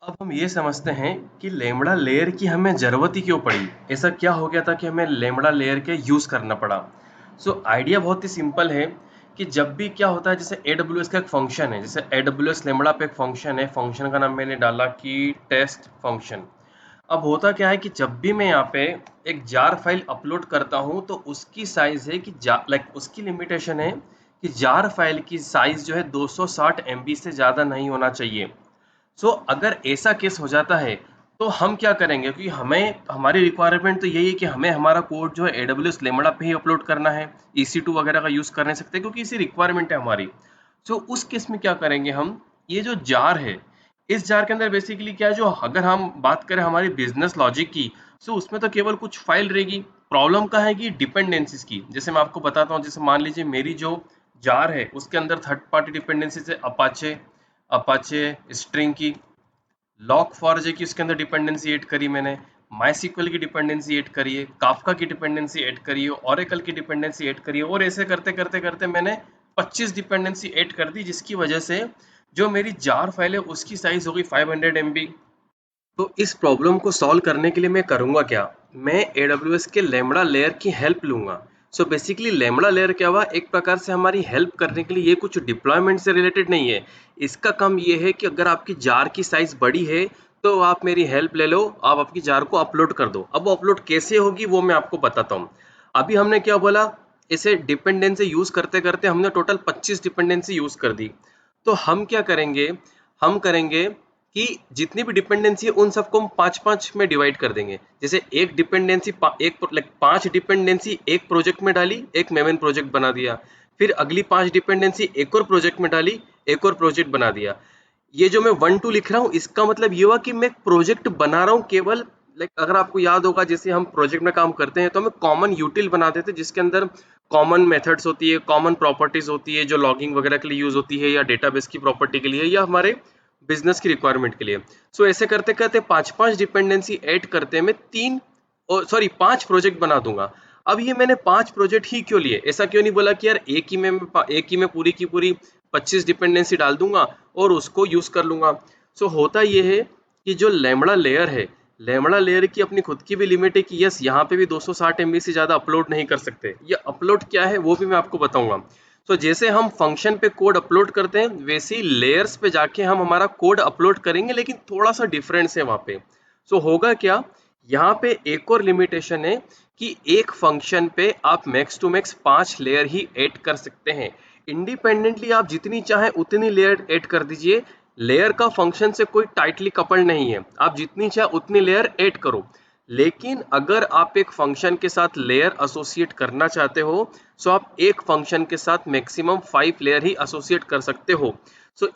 अब हम ये समझते हैं कि लेमड़ा लेयर की हमें ज़रूरत ही क्यों पड़ी। ऐसा क्या हो गया था कि हमें लेमड़ा लेयर के यूज़ करना पड़ा। आइडिया बहुत ही सिंपल है कि जब भी क्या होता है, जैसे AWS का एक फंक्शन है, जैसे AWS लेमड़ा पे एक फंक्शन है, फंक्शन का नाम मैंने डाला कि टेस्ट फंक्शन। अब होता क्या है कि जब भी मैं यहाँ पे एक जार फाइल अपलोड करता हूँ तो उसकी साइज है कि उसकी लिमिटेशन है कि जार फाइल की साइज जो है 260 MB से ज़्यादा नहीं होना चाहिए। अगर ऐसा केस हो जाता है तो हम क्या करेंगे, क्योंकि हमें हमारी रिक्वायरमेंट तो यही है कि हमें हमारा कोड जो है AWS लेमड़ा पे ही अपलोड करना है, EC2 वगैरह का यूज़ कर नहीं सकते क्योंकि इसी रिक्वायरमेंट है हमारी। उस केस में क्या करेंगे हम, ये जो जार है, इस जार के अंदर बेसिकली क्या है, जो अगर हम बात करें हमारी बिजनेस लॉजिक की, उसमें तो केवल कुछ फाइल रहेगी। प्रॉब्लम का है कि डिपेंडेंसीज की, जैसे मैं आपको बताता हूँ, जैसे मान लीजिए मेरी जो जार है उसके अंदर थर्ड पार्टी डिपेंडेंसीज है, अपाचे अपाचे स्ट्रिंग की, लॉक फॉरजे की उसके अंदर डिपेंडेंसी ऐड करी मैंने, माई की डिपेंडेंसी ऐड करी है, काफका की डिपेंडेंसी ऐड करी है, ओरेकल की डिपेंडेंसी ऐड करी है, और ऐसे करते करते करते मैंने 25 डिपेंडेंसी ऐड कर दी, जिसकी वजह से जो मेरी जार फाइल है उसकी साइज हो गई 500 MB। तो इस प्रॉब्लम को सॉल्व करने के लिए मैं करूँगा क्या, मैं AWS के लैम्बडा लेयर की हेल्प लूँगा। बेसिकली लैम्बडा लेयर क्या हुआ, एक प्रकार से हमारी हेल्प करने के लिए, ये कुछ डिप्लॉयमेंट से रिलेटेड नहीं है। इसका काम ये है कि अगर आपकी जार की साइज़ बड़ी है तो आप मेरी हेल्प ले लो, आप आपकी जार को अपलोड कर दो। अब वो अपलोड कैसे होगी वो मैं आपको बताता हूँ। अभी हमने क्या बोला, इसे डिपेंडेंसी यूज़ करते करते हमने टोटल 25 डिपेंडेंसी यूज़ कर दी। तो हम क्या करेंगे, हम करेंगे कि जितनी भी डिपेंडेंसी है उन सबको हम 5-5 में डिवाइड कर देंगे। जैसे एक डिपेंडेंसी एक 5 डिपेंडेंसी एक प्रोजेक्ट में डाली, एक मेन प्रोजेक्ट बना दिया। फिर अगली 5 डिपेंडेंसी एक और प्रोजेक्ट में डाली, एक और प्रोजेक्ट बना दिया। ये जो मैं 1-2 लिख रहा हूँ, इसका मतलब ये हुआ कि मैं प्रोजेक्ट बना रहा हूँ केवल, अगर आपको याद होगा, जैसे हम प्रोजेक्ट में काम करते हैं तो हमें कॉमन यूटिल बना देते हैं, जिसके अंदर कॉमन मेथड्स होती है, कॉमन प्रॉपर्टीज होती है, जो लॉगिंग वगैरह के लिए यूज होती है, या डेटाबेस की प्रॉपर्टी के लिए, या हमारे बिजनेस की रिक्वायरमेंट के लिए। ऐसे करते करते 5-5 डिपेंडेंसी ऐड करते मैं 5 प्रोजेक्ट बना दूंगा। अब ये मैंने 5 प्रोजेक्ट ही क्यों लिए, ऐसा क्यों नहीं बोला कि यार एक ही में पूरी की पूरी 25 डिपेंडेंसी डाल दूंगा और उसको यूज कर लूंगा। होता ये है कि जो लैम्बडा लेयर है, लैम्बडा लेयर की अपनी खुद की भी लिमिट है कि यस, यहाँ पे भी 260 MB से ज़्यादा अपलोड नहीं कर सकते। ये अपलोड क्या है वो भी मैं आपको बताऊंगा। जैसे हम फंक्शन पे कोड अपलोड करते हैं, वैसे ही लेयर्स पे जाके हम हमारा कोड अपलोड करेंगे, लेकिन थोड़ा सा डिफरेंस है वहाँ पे। होगा क्या, यहाँ पे एक और लिमिटेशन है कि एक फंक्शन पे आप मैक्स टू मैक्स 5 लेयर ही ऐड कर सकते हैं। इंडिपेंडेंटली आप जितनी चाहें उतनी लेयर ऐड कर दीजिए। लेयर का फंक्शन से कोई टाइटली कपल्ड नहीं है, आप जितनी चाहे उतनी लेयर ऐड करो। लेकिन अगर आप एक फंक्शन के साथ लेयर एसोसिएट करना चाहते हो, आप एक फंक्शन के साथ मैक्सिमम 5 लेयर ही एसोसिएट कर सकते हो।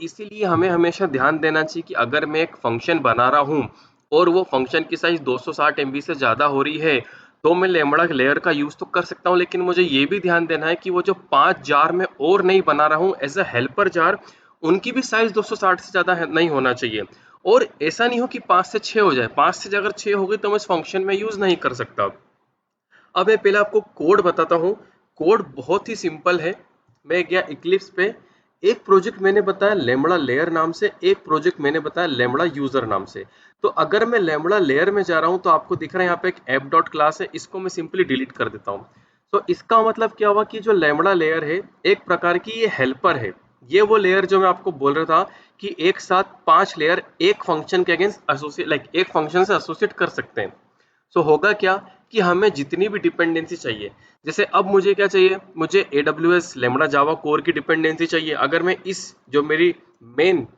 इसीलिए हमें हमेशा ध्यान देना चाहिए कि अगर मैं एक फंक्शन बना रहा हूँ और वो फंक्शन की साइज 260 MB से ज़्यादा हो रही है, तो मैं लैम्बडा लेयर का यूज़ तो कर सकता हूँ, लेकिन मुझे ये भी ध्यान देना है कि वो जो 5 जार मैं और नहीं बना रहा हूँ एज अ हेल्पर जार, उनकी भी साइज 260 से ज़्यादा नहीं होना चाहिए। और ऐसा नहीं हो कि 5 से 6 हो जाए, 5 से अगर 6 हो गई तो मैं इस फंक्शन में यूज़ नहीं कर सकता। अब मैं पहले आपको कोड बताता हूँ। कोड बहुत ही सिंपल है। मैं गया इक्लिप्स पे, एक प्रोजेक्ट मैंने बताया लैम्बडा लेयर नाम से, एक प्रोजेक्ट मैंने बताया लैम्बडा यूजर नाम से। तो अगर मैं लैम्बडा लेयर में जा रहा हूँ तो आपको दिख रहा है यहाँ पे एक ऐप डॉट क्लास है, इसको मैं सिंपली डिलीट कर देता हूँ। तो इसका मतलब क्या हुआ कि जो लैम्बडा लेयर है, एक प्रकार की ये हेल्पर है। ये वो लेयर जो मैं आपको बोल रहा था कि एक साथ 5 लेयर एक फंक्शन के अगेंस्ट एसोसिएट, एक फंक्शन से एसोसिएट कर सकते हैं। होगा क्या कि हमें जितनी भी डिपेंडेंसी चाहिए, जैसे अब मुझे क्या चाहिए, मुझे AWS लैम्बडा जावा कोर की डिपेंडेंसी चाहिए। अगर मैं इस जो मेरी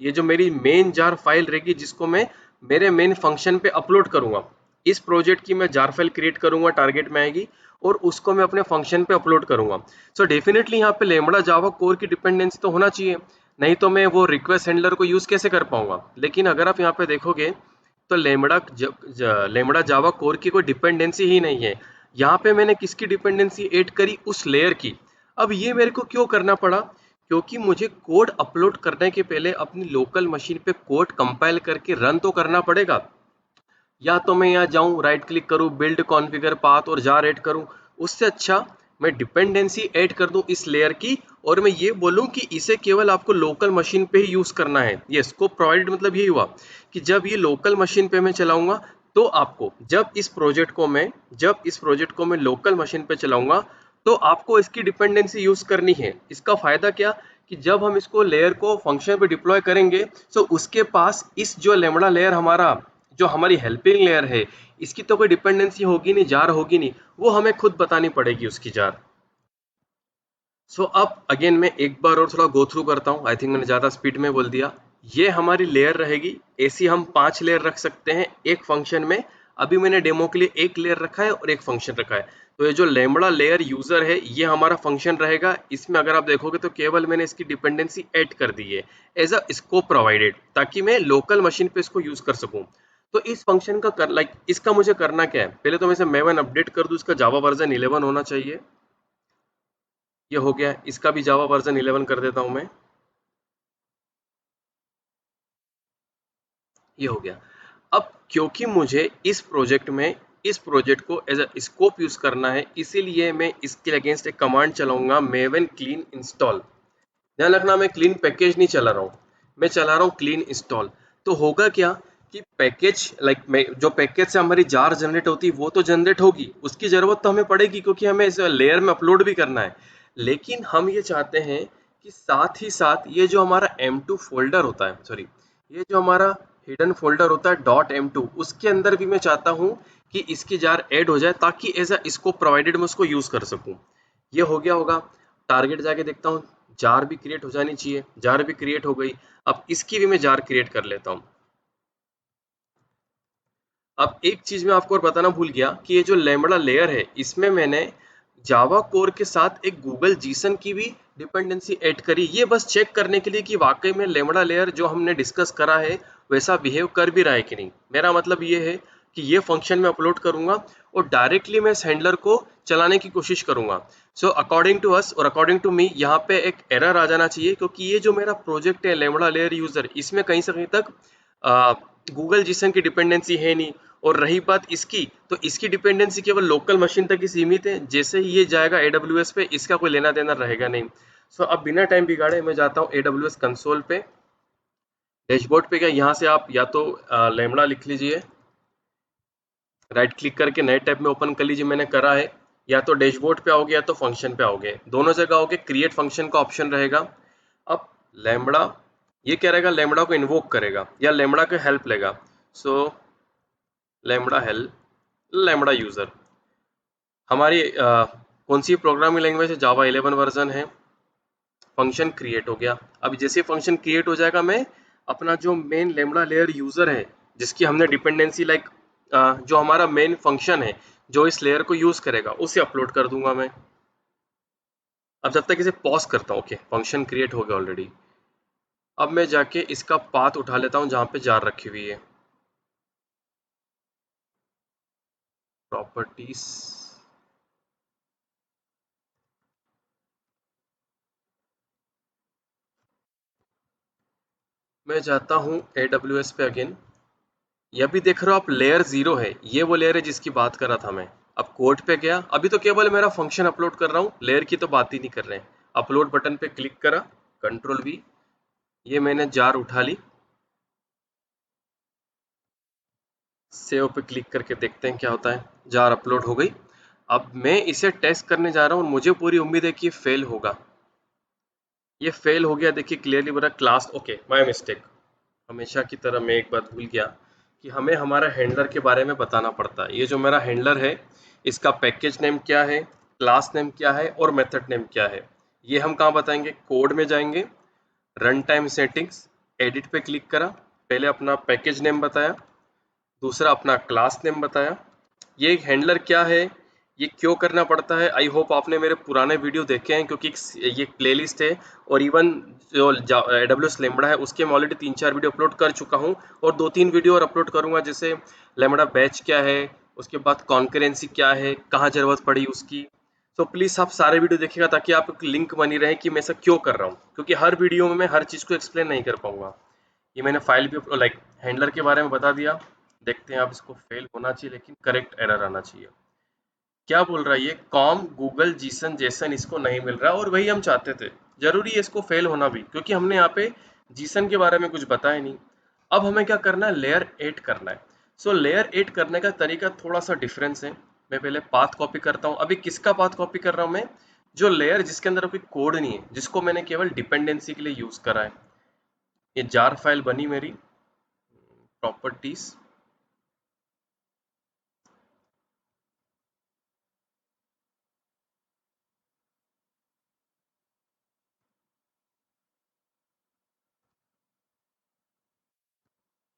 ये जो मेरी मेन जार फाइल रहेगी, जिसको मैं मेरे मेन फंक्शन पे अपलोड करूंगा, इस प्रोजेक्ट की मैं जार फाइल क्रिएट करूंगा, टारगेट में आएगी, और उसको मैं अपने फंक्शन पे अपलोड करूंगा। डेफिनेटली यहाँ पे लैम्बडा जावा कोर की डिपेंडेंसी तो होना चाहिए, नहीं तो मैं वो रिक्वेस्ट हैंडलर को यूज कैसे कर पाऊंगा। लेकिन अगर आप यहाँ पे देखोगे तो लैम्बडा जावा कोर की कोई डिपेंडेंसी ही नहीं है। यहाँ पे मैंने किसकी डिपेंडेंसी ऐड करी, उस लेयर की। अब ये मेरे को क्यों करना पड़ा, क्योंकि मुझे कोड अपलोड करने के पहले अपनी लोकल मशीन पे कोड कंपाइल करके रन तो करना पड़ेगा। या तो मैं यहाँ जाऊँ, राइट क्लिक करूँ, बिल्ड कॉन्फ़िगर पाथ और जार ऐड करूँ। उससे अच्छा मैं डिपेंडेंसी ऐड कर दूं इस लेयर की, और मैं ये बोलूं कि इसे केवल आपको लोकल मशीन पे ही यूज करना है। ये स्कोप प्रोवाइडेड मतलब यही हुआ कि जब ये लोकल मशीन पे मैं चलाऊंगा, तो आपको जब इस प्रोजेक्ट को मैं लोकल मशीन पे चलाऊंगा, तो आपको इसकी डिपेंडेंसी यूज करनी है। इसका फायदा क्या, कि जब हम इसको लेयर को फंक्शन पे डिप्लॉय करेंगे, तो उसके पास इस जो लेमड़ा लेयर हमारा, जो हमारी हेल्पिंग लेयर है, इसकी तो कोई डिपेंडेंसी होगी नहीं, जार होगी नहीं, वो हमें खुद बतानी पड़ेगी उसकी जार। सो अब अगेन मैं एक बार और थोड़ा गो थ्रू करता हूँ, आई थिंक मैंने ज़्यादा स्पीड में बोल दिया। ये हमारी लेयर रहेगी, ऐसी हम 5 लेयर रख सकते हैं एक फंक्शन में। अभी मैंने डेमो के लिए एक लेयर रखा है और एक फंक्शन रखा है। तो ये जो लैम्बडा लेयर यूजर है, ये हमारा फंक्शन रहेगा। इसमें अगर आप देखोगे तो केवल मैंने इसकी डिपेंडेंसी ऐड कर दी है एज अ स्कोप प्रोवाइडेड, ताकि मैं लोकल मशीन पे इसको यूज कर सकूं। तो इस फंक्शन का इसका मुझे करना क्या है, पहले तो मैं इसे मेवन अपडेट कर दूं, इसका जावा वर्जन 11 होना चाहिए। ये हो गया, इसका भी जावा वर्जन 11 कर देता हूं मैं। ये हो गया। अब क्योंकि मुझे इस प्रोजेक्ट को एज अ स्कोप यूज करना है, इसीलिए मैं इसके अगेंस्ट एक कमांड चलाऊंगा, मेवन क्लीन इंस्टॉल। ध्यान रखना, मैं क्लीन पैकेज नहीं चला रहा हूँ, मैं चला रहा हूँ क्लीन इंस्टॉल। तो होगा क्या कि पैकेज जो पैकेज से हमारी जार जनरेट होती है, वो तो जनरेट होगी, उसकी जरूरत तो हमें पड़ेगी, क्योंकि हमें इस लेयर में अपलोड भी करना है। लेकिन हम ये चाहते हैं कि साथ ही साथ ये जो हमारा M2 फोल्डर होता है, सॉरी, ये जो हमारा हिडन फोल्डर होता है .m2, उसके अंदर भी मैं चाहता हूँ कि इसकी जार ऐड हो जाए, ताकि एज अ इसको प्रोवाइडेड मैं उसको यूज कर सकूं। ये हो गया होगा। टारगेट जाके देखता हूँ, जार भी क्रिएट हो जानी चाहिए, जार भी क्रिएट हो गई। अब इसकी भी मैं जार क्रिएट कर लेता हूँ। अब एक चीज मैं आपको और बताना भूल गया कि ये जो लैम्बडा लेयर है, इसमें मैंने जावा कोर के साथ एक गूगल जीसन की भी डिपेंडेंसी ऐड करी, ये बस चेक करने के लिए कि वाकई में लैम्बडा लेयर जो हमने डिस्कस करा है वैसा बिहेव कर भी रहा है कि नहीं। मेरा मतलब ये है कि ये फंक्शन मैं अपलोड करूंगा और डायरेक्टली मैं इस हैंडलर को चलाने की कोशिश करूंगा। सो अकॉर्डिंग टू अस और अकॉर्डिंग टू मी, यहाँ पे एक एरर आ जाना चाहिए, क्योंकि ये जो मेरा प्रोजेक्ट है लैम्बडा लेयर यूजर, इसमें कहीं से कहीं तक गूगल जीसन की डिपेंडेंसी है नहीं। और रही बात इसकी, तो इसकी डिपेंडेंसी केवल लोकल मशीन तक ही सीमित है। जैसे ही ये जाएगा AWS पे, इसका कोई लेना देना रहेगा नहीं। सो अब बिना टाइम बिगाड़े मैं जाता हूँ AWS कंसोल पे, डैशबोर्ड पे। क्या यहाँ से आप या तो लैम्बडा लिख लीजिए, राइट क्लिक करके नए टैब में ओपन कर लीजिए, मैंने करा है। या तो डैशबोर्ड पे आओगे या तो फंक्शन पे आओगे, दोनों जगह आओगे, क्रिएट फंक्शन का ऑप्शन रहेगा। अब लैम्बडा, ये क्या रहेगा, लैम्बडा को इन्वोक करेगा या लैम्बडा का हेल्प लेगा। सो लैम्बडा हेल्प, लैम्बडा यूजर हमारी कौन सी प्रोग्रामिंग लैंग्वेज है, जावा 11 वर्जन है। फंक्शन क्रिएट हो गया। अब जैसे फंक्शन क्रिएट हो जाएगा, मैं अपना जो मेन लैम्बडा लेयर यूजर है, जिसकी हमने डिपेंडेंसी जो हमारा मेन फंक्शन है जो इस लेयर को यूज करेगा, उसे अपलोड कर दूंगा मैं। अब जब तक इसे पॉज करता हूँ, ओके, फंक्शन क्रिएट हो गया ऑलरेडी। अब मैं जाके इसका पाथ उठा लेता हूँ जहाँ पे जार रखी हुई है, प्रॉपर्टीज। मैं जाता हूँ AWS पे अगेन। ये भी देख रहे हो आप, लेयर 0 है, ये वो लेयर है जिसकी बात कर रहा था मैं। अब कोड पे गया, अभी तो केवल मेरा फंक्शन अपलोड कर रहा हूँ, लेयर की तो बात ही नहीं कर रहे हैं। अपलोड बटन पे क्लिक करा, कंट्रोल V, ये मैंने जार उठा ली। सेव पे क्लिक करके देखते हैं क्या होता है। जार अपलोड हो गई। अब मैं इसे टेस्ट करने जा रहा हूँ, मुझे पूरी उम्मीद है कि ये फेल होगा। ये फेल हो गया, देखिए क्लियरली बोला क्लास, ओके, माय मिस्टेक। हमेशा की तरह मैं एक बात भूल गया कि हमें हमारा हैंडलर के बारे में बताना पड़ता है। ये जो मेरा हैंडलर है, इसका पैकेज नेम क्या है, क्लास नेम क्या है और मेथड नेम क्या है, ये हम कहाँ बताएंगे, कोड में जाएंगे, रन टाइम सेटिंग्स, एडिट पे क्लिक करा, पहले अपना पैकेज नेम बताया, दूसरा अपना क्लास नेम बताया। ये हैंडलर क्या है, ये क्यों करना पड़ता है, आई होप आपने मेरे पुराने वीडियो देखे हैं, क्योंकि ये प्लेलिस्ट है। और इवन जो AWS लैम्बडा है, उसके मैं ऑलरेडी 3-4 वीडियो अपलोड कर चुका हूँ, और 2-3 वीडियो और अपलोड करूँगा। जैसे लैम्बडा बैच क्या है, उसके बाद कॉन्करेंसी क्या है, कहाँ जरूरत पड़ी उसकी। तो प्लीज़ आप सारे वीडियो देखिएगा, ताकि आपको लिंक बनी रहे कि मैं ऐसा क्यों कर रहा हूँ, क्योंकि हर वीडियो में मैं हर चीज़ को एक्सप्लेन नहीं कर पाऊंगा। ये मैंने फाइल भी हैंडलर के बारे में बता दिया। देखते हैं, आप इसको फेल होना चाहिए लेकिन करेक्ट एरर आना चाहिए। क्या बोल रहा है ये, कॉम गूगल जीसन जेसन इसको नहीं मिल रहा, और वही हम चाहते थे। जरूरी है इसको फेल होना भी, क्योंकि हमने यहाँ पे जीसन के बारे में कुछ बताया नहीं। अब हमें क्या करना है, लेयर 8 करना है। सो लेयर 8 करने का तरीका थोड़ा सा डिफरेंस है। मैं पहले पाथ कॉपी करता हूँ। अभी किसका पाथ कॉपी कर रहा हूँ मैं, जो लेयर जिसके अंदर कोई कोड नहीं है, जिसको मैंने केवल डिपेंडेंसी के लिए यूज करा है। ये जार फाइल बनी मेरी, प्रॉपर्टीज।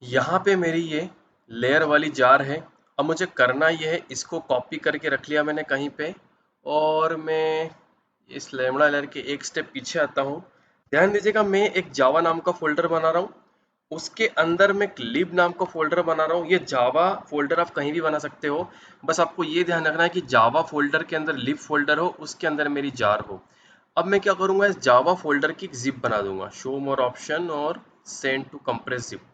यहाँ पे मेरी ये लेयर वाली जार है। अब मुझे करना ये है, इसको कॉपी करके रख लिया मैंने कहीं पे, और मैं इस लेमड़ा लेयर के एक स्टेप पीछे आता हूँ। ध्यान दीजिएगा, मैं एक जावा नाम का फोल्डर बना रहा हूँ, उसके अंदर मैं एक लिब नाम का फोल्डर बना रहा हूँ। ये जावा फोल्डर आप कहीं भी बना सकते हो, बस आपको ये ध्यान रखना है कि जावा फोल्डर के अंदर लिब फोल्डर हो, उसके अंदर मेरी जार हो। अब मैं क्या करूँगा, इस जावा फोल्डर की एक जिप बना दूंगा, शो मोर ऑप्शन और सेंड टू कंप्रेस जिप।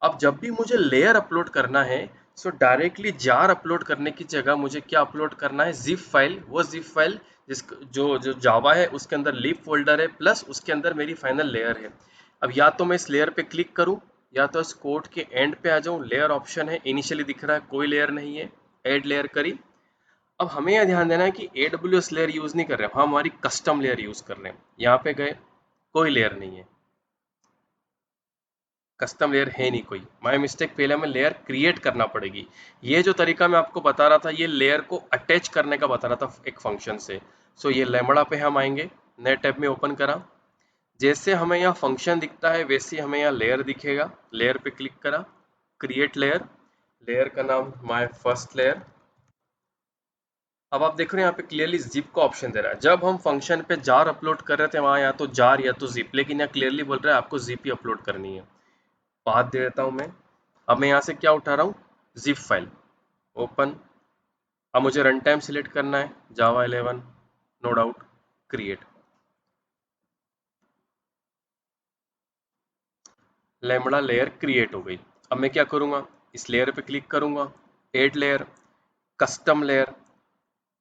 अब जब भी मुझे लेयर अपलोड करना है, सो डायरेक्टली जार अपलोड करने की जगह मुझे क्या अपलोड करना है, जिप फाइल। वो जिप फाइल जिस जो जो जावा है उसके अंदर लिब फोल्डर है, प्लस उसके अंदर मेरी फाइनल लेयर है। अब या तो मैं इस लेयर पे क्लिक करूं, या तो इस कोड के एंड पे आ जाऊं। लेयर ऑप्शन है, इनिशियली दिख रहा है, कोई लेयर नहीं है, ऐड लेयर करी। अब हमें यह ध्यान देना है कि AWS लेयर यूज नहीं कर रहे हैं, हम हमारी कस्टम लेयर यूज कर रहे हैं। यहाँ पे गए, कोई लेयर नहीं है, कस्टम लेयर है नहीं कोई, माय मिस्टेक। पहले हमें लेयर क्रिएट करना पड़ेगी। ये जो तरीका मैं आपको बता रहा था, ये लेयर को अटैच करने का बता रहा था एक फंक्शन से। सो ये लेमड़ा पे हम आएंगे, नए टैब में ओपन करा। जैसे हमें यहाँ फंक्शन दिखता है, वैसे हमें यहाँ लेयर दिखेगा। लेयर पे क्लिक करा, क्रिएट लेयर, लेयर का नाम माय फर्स्ट लेयर। अब आप देख रहे हैं यहाँ पे क्लियरली जिप का ऑप्शन दे रहा है। जब हम फंक्शन पे जार अपलोड कर रहे थे, वहां या तो जार या तो जिप, लेकिन यहाँ क्लियरली बोल रहा है आपको जिप ही अपलोड करनी है। पाथ दे देता हूँ मैं। अब मैं यहाँ से क्या उठा रहा हूँ, जिप फाइल, ओपन। अब मुझे रन टाइम सिलेक्ट करना है, Java 11, no doubt, create. Lambda layer create हो गई। अब मैं क्या करूँगा, इस लेयर पे क्लिक करूँगा, add layer, custom layer,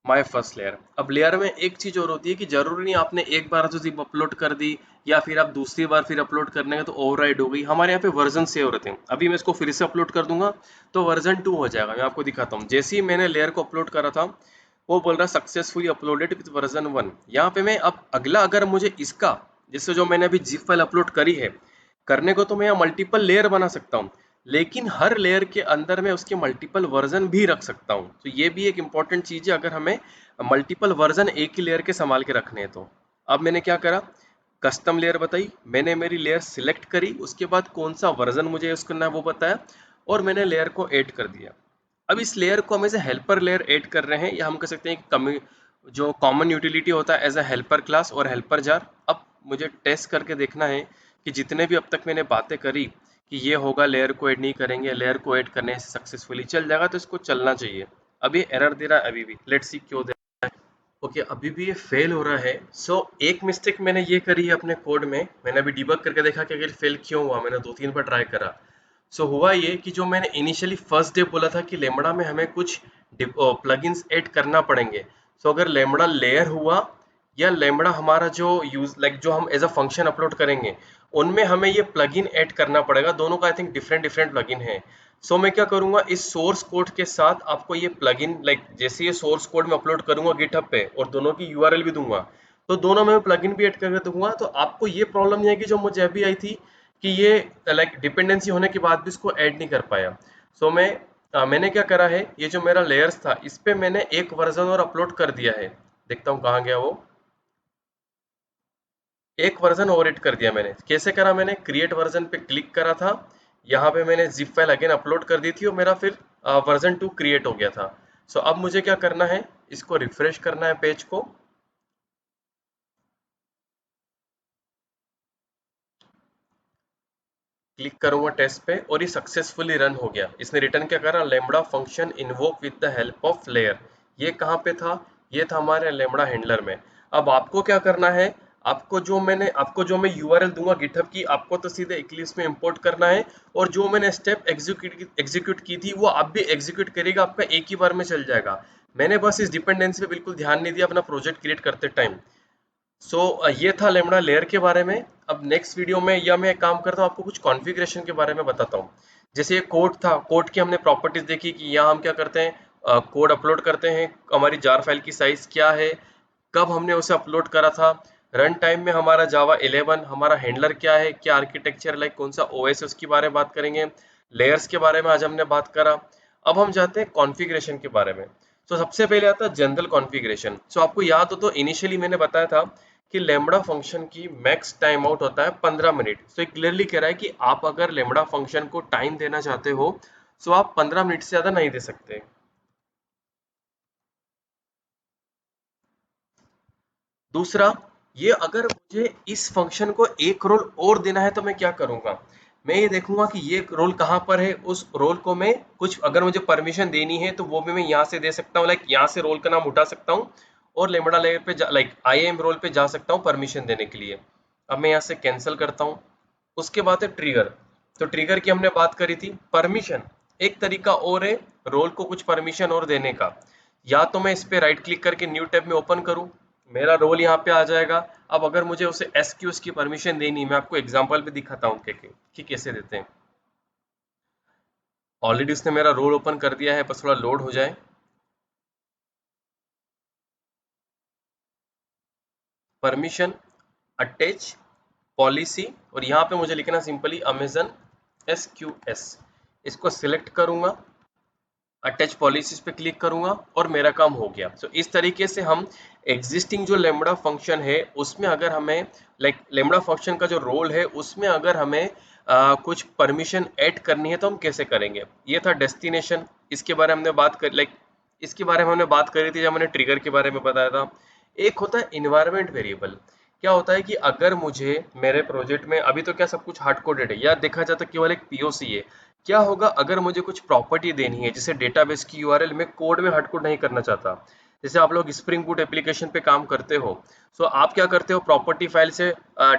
my first layer. अब लेयर में एक चीज और होती है कि जरूरी नहीं आपने एक बार तो जिप अपलोड कर दी, या फिर आप दूसरी बार फिर अपलोड करने का तो ओवरराइड हो गई। हमारे यहाँ पे वर्जन सेव रहते हैं। अभी मैं इसको फिर से अपलोड कर दूंगा तो वर्जन 2 हो जाएगा। मैं आपको दिखाता हूँ, जैसे ही मैंने लेयर को अपलोड करा था, वो बोल रहा है सक्सेसफुली अपलोडेड विद वर्जन 1। यहाँ पे मैं अब अगला, अगर मुझे इसका, जिससे जो मैंने अभी जिप फाइल अपलोड करी है, करने को तो मैं यहाँ मल्टीपल लेयर बना सकता हूँ, लेकिन हर लेयर के अंदर मैं उसके मल्टीपल वर्जन भी रख सकता हूँ। तो ये भी एक इंपॉर्टेंट चीज है, अगर हमें मल्टीपल वर्जन एक ही लेयर के संभाल के रखने हैं तो। अब मैंने क्या करा, कस्टम लेयर बताई, मैंने मेरी लेयर सिलेक्ट करी, उसके बाद कौन सा वर्जन मुझे यूज करना है वो बताया, और मैंने लेयर को ऐड कर दिया। अब इस लेयर को हम as a helper layer add कर रहे हैं, या हम कह सकते हैं कि जो कॉमन यूटिलिटी होता है एज ए हेल्पर क्लास और हेल्पर जार। अब मुझे टेस्ट करके देखना है कि जितने भी अब तक मैंने बातें करी कि ये होगा, लेयर को ऐड नहीं करेंगे, लेयर को ऐड करने से सक्सेसफुली चल जाएगा, तो इसको चलना चाहिए। अब ये एरर दे रहा है अभी भी, लेट्स सी क्यों दे। ओके, अभी भी ये फेल हो रहा है। सो एक मिस्टेक मैंने ये करी है अपने कोड में। मैंने अभी डिबग करके देखा कि अगर फेल क्यों हुआ, मैंने 2-3 बार ट्राई करा। सो हुआ ये कि जो मैंने इनिशियली फर्स्ट डे बोला था कि लेमड़ा में हमें कुछ प्लगइन्स ऐड करना पड़ेंगे। सो अगर लेमड़ा लेयर हुआ, या लेमड़ा हमारा जो यूज लाइक जो हम एज अ फंक्शन अपलोड करेंगे, उनमें हमें ये प्लगइन ऐड करना पड़ेगा। दोनों का I think different different plugin है। सो मैं क्या करूंगा, इस सोर्स कोड के साथ आपको ये प्लगइन, लाइक जैसे ये सोर्स कोड में अपलोड करूंगा गिटहब पे, और दोनों की यूआरएल भी दूंगा, तो दोनों में प्लगइन भी ऐड करके दूंगा। तो आपको ये प्रॉब्लम नहीं आएगी जो मुझे अभी आई थी, कि ये लाइक डिपेंडेंसी होने के बाद भी इसको ऐड नहीं कर पाया। सो मैंने क्या करा है, ये जो मेरा लेयर्स था, इस पे मैंने एक वर्जन और अपलोड कर दिया है। देखता हूँ कहाँ गया वो, एक वर्जन और एड कर दिया मैंने। कैसे करा, मैंने क्रिएट वर्जन पे क्लिक करा था, यहाँ पे मैंने जिप फाइल अगेन अपलोड कर दी थी, और मेरा फिर वर्जन 2 क्रिएट हो गया था। सो अब मुझे क्या करना है, इसको रिफ्रेश करना है पेज को। क्लिक करूंगा टेस्ट पे, और ये सक्सेसफुली रन हो गया। इसने रिटर्न क्या करा, lambda function invoke with the help of layer. ये कहाँ पे था, ये था हमारे लेमड़ा हैंडलर में। अब आपको क्या करना है, आपको जो मैं यूआरएल दूंगा गिटहब की, आपको तो सीधे इक्लिप्स में इंपोर्ट करना है, और जो मैंने स्टेप एग्जीक्यूट की थी वो आप भी एग्जीक्यूट करेगा, आपका एक ही बार में चल जाएगा। मैंने बस इस डिपेंडेंसी पे बिल्कुल ध्यान नहीं दिया अपना प्रोजेक्ट क्रिएट करते टाइम। ये था लेमड़ा लेयर के बारे में। अब नेक्स्ट वीडियो में या मैं एक काम करता हूँ, आपको कुछ कॉन्फ़िगरेशन के बारे में बताता हूँ। जैसे ये कोड था, कोड की हमने प्रॉपर्टीज देखी कि यहाँ हम क्या करते हैं, कोड अपलोड करते हैं, हमारी जार फाइल की साइज क्या है, कब हमने उसे अपलोड करा था, रन टाइम में हमारा जावा 11, हमारा हैंडलर क्या है, क्या आर्किटेक्चर लाइक कौन सा ओएस है उसके बारे में बात करेंगे, लेयर्स के बारे में आज हमने बात करा। अब हम जाते हैं कॉन्फ़िगरेशन के बारे में। तो सबसे पहले आता है जनरल कॉन्फ़िगरेशन। आपको याद हो तो इनिशियली मैंने बताया था कि लैम्ब्डा फंक्शन की मैक्स टाइम आउट होता है 15 मिनट। ये क्लियरली कह रहा है कि आप अगर लैम्ब्डा फंक्शन को टाइम देना चाहते हो तो आप 15 मिनट से ज्यादा नहीं दे सकते। दूसरा, ये अगर मुझे इस फंक्शन को एक रोल और देना है तो मैं क्या करूंगा, मैं ये देखूंगा कि ये रोल कहाँ पर है, उस रोल को मैं कुछ अगर मुझे परमिशन देनी है तो वो भी मैं यहाँ से दे सकता हूँ, लाइक यहाँ से रोल का नाम उठा सकता हूँ और लेमड़ा लेयर पे लाइक IAM रोल पे जा सकता हूँ परमिशन देने के लिए। अब मैं यहाँ से कैंसिल करता हूँ। उसके बाद है ट्रिगर। तो ट्रिगर की हमने बात करी थी। परमिशन एक तरीका और है रोल को कुछ परमिशन और देने का। या तो मैं इस पे राइट क्लिक करके न्यू टैब में ओपन करूं, मेरा रोल यहाँ पे आ जाएगा। अब अगर मुझे उसे एसक्यूएस की परमिशन देनी, मैं आपको एग्जांपल भी दिखाता हूँ कि कैसे देते हैं। ऑलरेडी उसने मेरा रोल ओपन कर दिया है, बस थोड़ा लोड हो जाए। परमिशन, अटैच, पॉलिसी, और यहाँ पे मुझे लिखना सिंपली अमेजन SQS। इसको सिलेक्ट करूंगा, अटैच पॉलिसीज पे क्लिक करूंगा और मेरा काम हो गया। इस तरीके से हम एग्जिस्टिंग जो लेमड़ा फंक्शन है उसमें अगर हमें लाइक लेमड़ा फंक्शन का जो रोल है उसमें अगर हमें कुछ परमिशन ऐड करनी है तो हम कैसे करेंगे। ये था डेस्टिनेशन। इसके बारे में हमने बात कर लाइक इसके बारे में हमने बात करी थी जब मैंने ट्रिगर के बारे में बताया था। एक होता है इन्वायरमेंट वेरिएबल। क्या होता है कि अगर मुझे मेरे प्रोजेक्ट में अभी तो क्या सब कुछ हार्ड कोडेड है या देखा जाता केवल एक POC है, क्या होगा अगर मुझे कुछ प्रॉपर्टी देनी है, जैसे डेटाबेस की URL में कोड में हार्ड कोड नहीं करना चाहता। जैसे आप लोग स्प्रिंग बूट एप्लीकेशन पे काम करते हो, आप क्या करते हो, प्रॉपर्टी फाइल से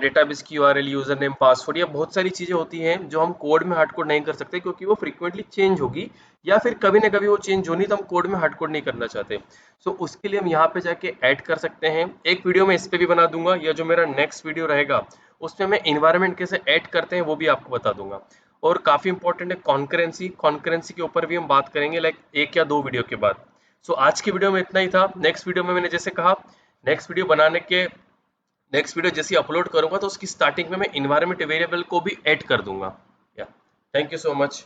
डेटाबेस की URL, यूजर नेम, पासवर्ड, या बहुत सारी चीजें होती हैं जो हम कोड में हार्ड कोड नहीं कर सकते क्योंकि वो फ्रीक्वेंटली चेंज होगी या फिर कभी ना कभी वो चेंज होनी, तो हम कोड में हार्ड कोड नहीं करना चाहते। उसके लिए हम यहाँ पे जाके ऐड कर सकते हैं। एक वीडियो में इस पे भी बना दूंगा, या जो मेरा नेक्स्ट वीडियो रहेगा उसमें मैं इन्वायरमेंट कैसे ऐड करते हैं वो भी आपको बता दूंगा। और काफी इंपॉर्टेंट है कॉन्करेंसी। कॉन्करेंसी के ऊपर भी हम बात करेंगे लाइक एक या दो वीडियो के बाद। आज की वीडियो में इतना ही था। नेक्स्ट वीडियो में मैंने जैसे कहा, नेक्स्ट वीडियो बनाने के नेक्स्ट वीडियो जैसे अपलोड करूंगा तो उसकी स्टार्टिंग में मैं इन्वायरमेंट वेरिएबल को भी ऐड कर दूंगा। या थैंक यू सो मच।